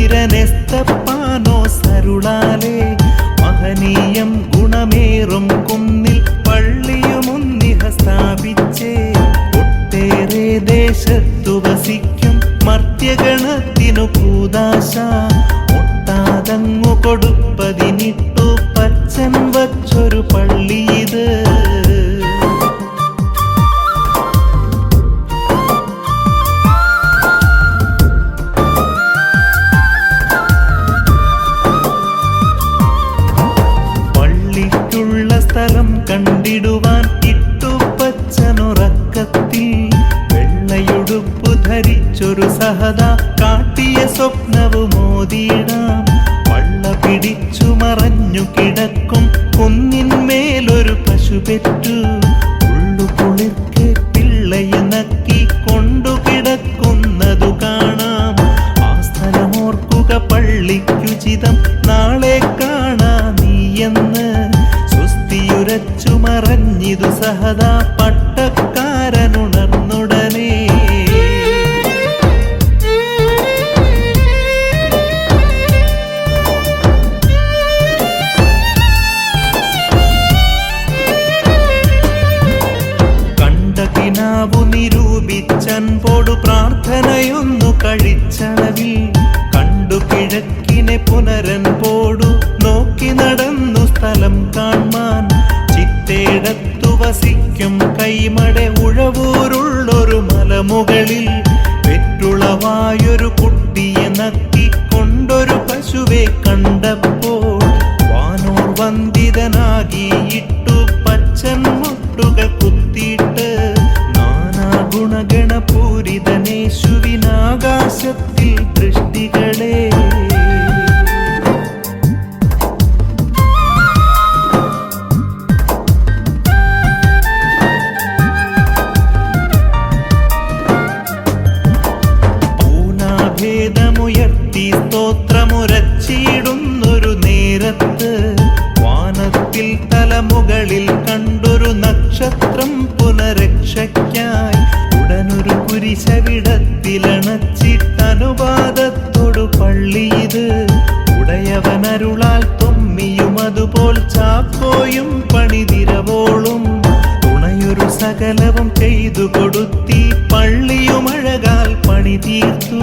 വീരനെസ്തപ്പാനോ സരുളാലേ മഹനീയം ഗുണമേറും കുന്നിൽ പള്ളിയുമൊന്നിഹ സ്ഥാപിച്ചേ. ഒട്ടേറെ ദേശത്തു വസിക്കും മർത്യഗണത്തിനു കൂദാശ മുട്ടാതങ്ങു കൊടുപ്പതിനിട്ടു പച്ചൻ വച്ചൊരു പള്ളിയിത്. സ്ഥലം കണ്ടിടുവാൻ ഇട്ടു പച്ചനുറക്കത്തിൽ വെള്ളയുടുപ്പു ധരിച്ചൊരു സഹദാ കാട്ടിയ സ്വപ്നവുമോതിടാം. വള്ള പിടിച്ചു മറഞ്ഞു കിടക്കും കുന്നിന്മേലൊരു പശു പെറ്റു ഉള്ളു കുളിർക്കെ പിള്ളയെ നക്കി കൊണ്ടു കിടക്കുന്നതു കാണാം. ആ സ്ഥലമോർക്കുക പള്ളിക്കുചിതം നാളെ കാണാ നീയെന്ന് യുരച്ചു മറഞ്ഞിതു സഹദാ പട്ടക്കാരനുണർന്നുടനെ. കണ്ട കിനാവു നിരൂപിച്ചൻപോടു പ്രാർത്ഥനയൊന്നു കഴിച്ചളവിൽ കണ്ടു കിഴക്കിനെ പുനരൻ പോടു നോക്കി നടന്നു സ്ഥലം കാൺമാൻ. ചിത്തേടത്തു വസിക്കും കൈമട ഉഴവൂരുള്ളൊരു മലമുകളിൽ പെറ്റുളവായൊരു കുട്ടിയെ നക്കിക്കൊണ്ടൊരു പശുവെ കണ്ടപ്പോൾ വാനോർ വന്ദിതനാകിയിട്ടു പച്ചൻ മുട്ടുകൾ കുത്തിയിട്ട് നാനാ ഗുണഗണപൂരിതനേശുവിനാകാശത്തിൽ ദൃഷ്ടികളെ. ഭേദമുയർത്തി സ്തോത്രമുരച്ചിടുന്നൊരു നേരത്ത് വാനത്തിൽ തലമുകളിൽ കണ്ടൊരു നക്ഷത്രം പുനരക്ഷയ്ക്കായി ഉടനൊരു കുരിശവിടത്തിലണച്ചിട്ടനുവാദത്തോടു പള്ളിയിത്. ഉടയവനരുളാൽ തൊമ്മിയും അതുപോൽ ചാക്കോയും പണിതിരവോളും തുണയൊരു സകലവും ചെയ്തു കൊടുത്തി പള്ളിയുമഴകാൽ പണി തീർത്തു.